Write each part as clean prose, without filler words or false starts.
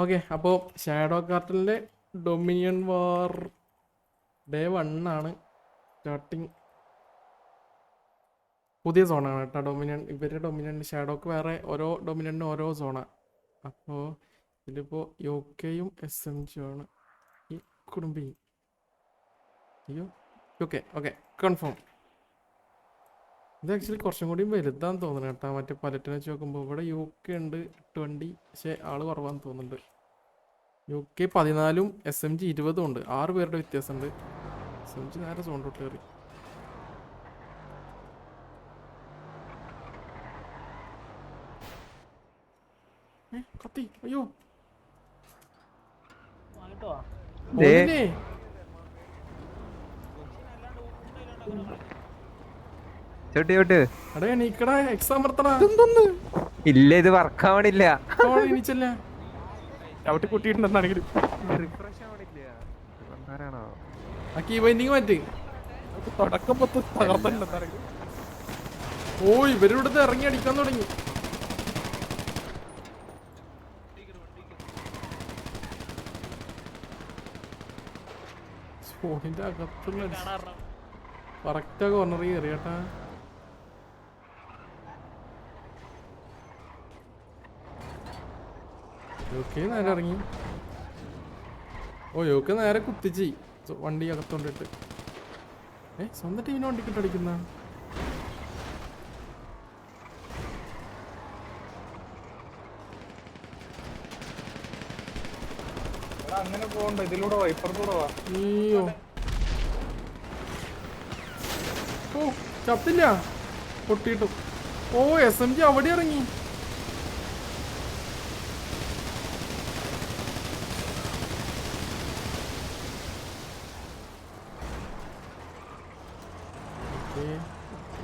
Okay, അപ്പോൾ shadow കാർട്ടലിൻ്റെ dominion വാർ day 1 ആണ് starting. പുതിയ സോണാണ് കേട്ടോ ഡൊമിനിയൻ. ഇവരുടെ ഡൊമിനിയൻ ഷാഡോക്ക് വേറെ ഓരോ ഡൊമിനിയനും ഓരോ സോണാണ്. അപ്പോൾ ഇതിലിപ്പോൾ യുകെയും SMG ആണ് ഈ കുടുംബി. അയ്യോ ഓക്കെ ഓക്കെ കൺഫേം. ഇത് ആക്ച്വലി കുറച്ചും കൂടി വലുതാന്ന് തോന്നുന്നു കേട്ടോ. മറ്റേ പലറ്റിനെ വെച്ച് നോക്കുമ്പോൾ ഇവിടെ UK ഉണ്ട് 20, പക്ഷേ ആള് കുറവാന്ന് തോന്നുന്നുണ്ട്. UK 14 SMG 20 ഉണ്ട്. 6 പേരുടെ വ്യത്യാസമുണ്ട്. SMG നേരെ സോണ്ടോട്ട് കയറി. കത്തി അയ്യോ എക്സാം ഇല്ല, ഇത് വർക്ക് ആവണില്ല. ചവിട്ടി കുട്ടിയിട്ടുണ്ടെന്നാണെങ്കിൽ ഓ ഇവരിവിടുത്തെ ഇറങ്ങി അടിക്കാൻ തുടങ്ങി. ഫോണിന്റെ അകത്തുള്ള കറക്റ്റാ കോർണർ കയറിയേട്ടാ. യോക്കെ നേരെ ഇറങ്ങി. ഓ യോക്കെ നേരെ കുത്തിച്ച് വണ്ടി അകത്തോണ്ടിട്ട്. സ്വന്തം ടീമിനെ വണ്ടിക്കിട്ട് അടിക്കുന്ന അങ്ങനെ പോകണ്ട, ഇതിലൂടെ വാ, ഇപ്പുറത്തൂടെ വാ. അയ്യോ ഓ ചത്തില്ല പൊട്ടിയിട്ടു. ഓ SMG അവിടെ ഇറങ്ങി.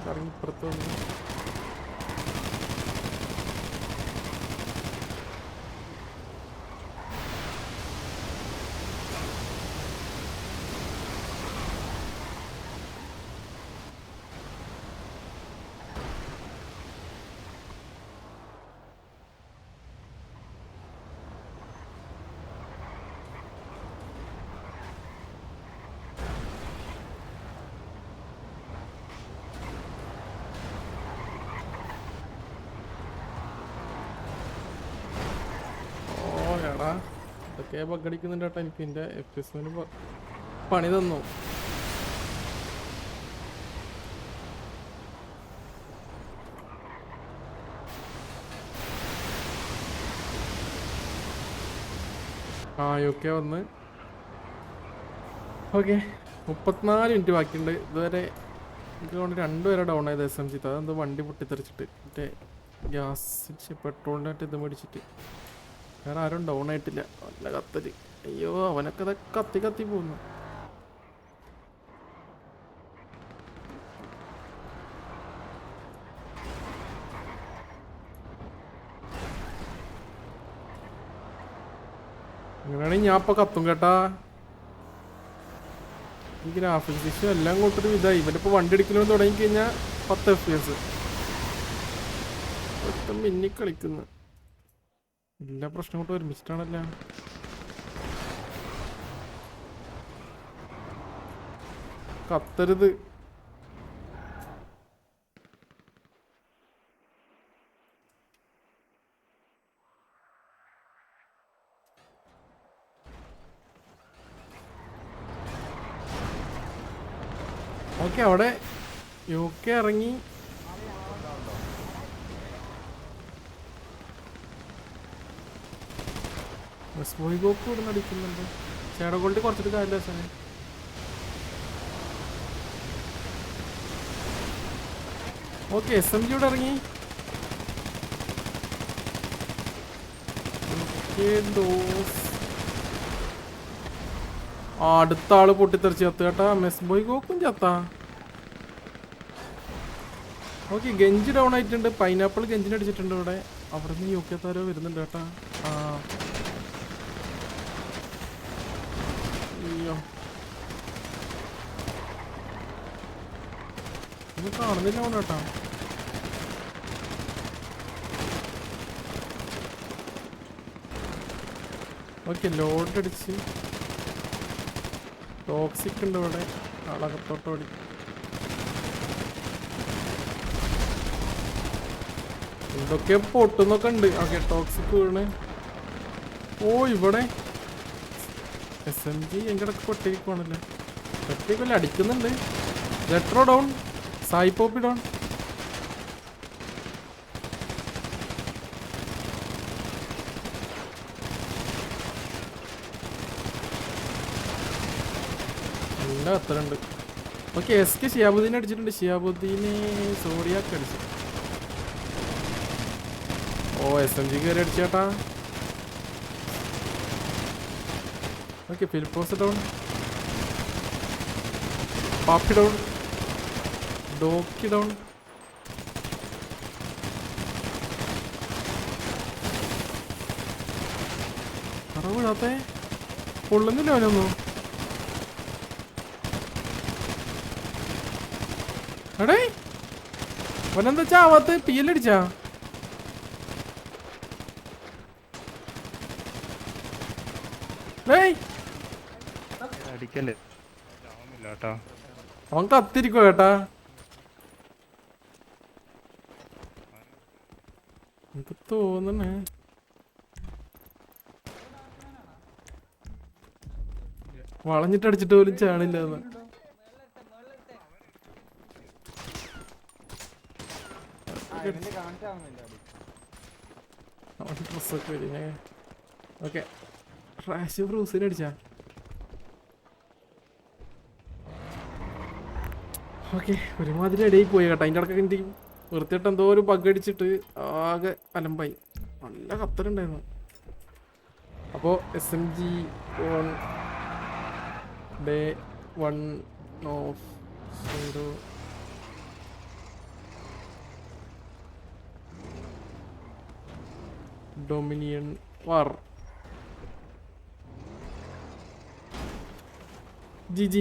ഇറങ്ങി ഇപ്പുറത്ത് വന്നു. ഇതൊക്കെ പങ്കെടുക്കുന്നുണ്ട് കേട്ടോ. എനിക്ക് എൻ്റെ FPS പണി തന്നു. UK വന്ന്. ഓക്കെ 34 മിനിറ്റ് ബാക്കിയുണ്ട്. ഇതുവരെ എനിക്ക് കൊണ്ട് 2 പേരെ ഡൗൺ ആയത് SMG. അതെന്തോ വണ്ടി പൊട്ടിത്തെറിച്ചിട്ട് മറ്റേ ഗ്യാസ് പെട്രോളിനായിട്ട് ഇത് മേടിച്ചിട്ട്. വേറെ ആരും ഡൗൺ ആയിട്ടില്ല. നല്ല കത്തല്. അയ്യോ അവനൊക്കെ അത് കത്തി കത്തി പോകുന്നു. അങ്ങനെയാണെങ്കിൽ ഞാൻ ഇപ്പൊ കത്തും കേട്ടാ. ഈ ഗ്രാഫിക്സ് ഇഷ്യൂ എല്ലാം കൊണ്ടൊരു ഇതായി. ഇവനിപ്പോ വണ്ടി എടുക്കണമെന്ന് തുടങ്ങി കഴിഞ്ഞാൽ 10 FPS മിന്നി കളിക്കുന്നു. എല്ലാ പ്രശ്നം കൊണ്ട് ഒരുമിച്ചിട്ടാണല്ലോ. കത്തരുത്. ഓക്കെ അവിടെ UK ഇറങ്ങി. ഗോക്ക് ഇവിടെ നടിക്കുന്നുണ്ട്. ഷാഡോ ഗോൾഡ് കുറച്ചിട്ട് കാര്യമില്ല സാറേ. ഓക്കെ SMG ഇവിടെ ഇറങ്ങി. അടുത്ത ആള് പൊട്ടിത്തെറിച്ച് ചത്ത് കേട്ടാ. ഗോക്കും ചത്താ. ഓക്കെ ഗെഞ്ചി ഡൗൺ ആയിട്ടുണ്ട്. പൈനാപ്പിൾ ഗെഞ്ചിന് അടിച്ചിട്ടുണ്ട് ഇവിടെ. അവിടെ നിന്ന് UK താരോ വരുന്നുണ്ട് കേട്ടാ. അയ്യോ ഇത് കാണുന്നില്ല അവിടെ കേട്ടാ. ഓക്കെ ലോഡ് അടിച്ച് ടോക്സിക് ഉണ്ട് ഇവിടെ. ആളകത്തോട്ട് ഓടി. എന്തൊക്കെ പൊട്ടുന്നൊക്കെ ഉണ്ട്. ഓക്കെ ടോക്സിക് വീണ്. ഓ ഇവിടെ SMG എൻ്റെ ഇടയ്ക്ക് പൊട്ടിക്കുവാണല്ലേ. പൊട്ടിക്കല്ല അടിക്കുന്നുണ്ട്. ജെട്രോ ഡൗൺ. സായി പോപ്പി ഡൗൺ. നല്ല കത്തലുണ്ട്. ഓക്കെ SK ഷിയാബുദ്ദീൻ അടിച്ചിട്ടുണ്ട്. ഷിയാബുദ്ദീനെ സോഡിയാക്ക് അടിച്ചു. ഓ SMG കയറി അടിച്ചേട്ടാ. Okay Philipose down. Pappi down. ഡോക്കി ഡൗൺ. പറവിടാത്തെ പൊള്ളുന്നില്ല അവനൊന്നും. എടേ അവനെന്താ ചാവാത്ത്? PL അടിച്ചാ? അടിക്കല്ലേ കേട്ടോ. അവൻ കത്തിരിക്കോ കേട്ടാ. എനിക്ക് തോന്നണേ വളഞ്ഞിട്ട് അടിച്ചിട്ട് പോലും ചാണില്ല. അവൻ ഡ്രസ്സൊക്കെ വരും. ഓക്കെ ട്രാഷ് ബ്രൂസിന് അടിച്ചാ. ഓക്കെ ഒരുമാതിരി ഇടയിൽ പോയി കേട്ടോ. അതിൻ്റെ ഇടയ്ക്ക് എന്ത് ചെയ്യും വൃത്തിയിട്ട് എന്തോ ഒരു ബഗ് അടിച്ചിട്ട് ആകെ അലമ്പായി. നല്ല കത്തലുണ്ടായിരുന്നു. അപ്പോൾ SMG on day 1 of 0 dominion war. GG.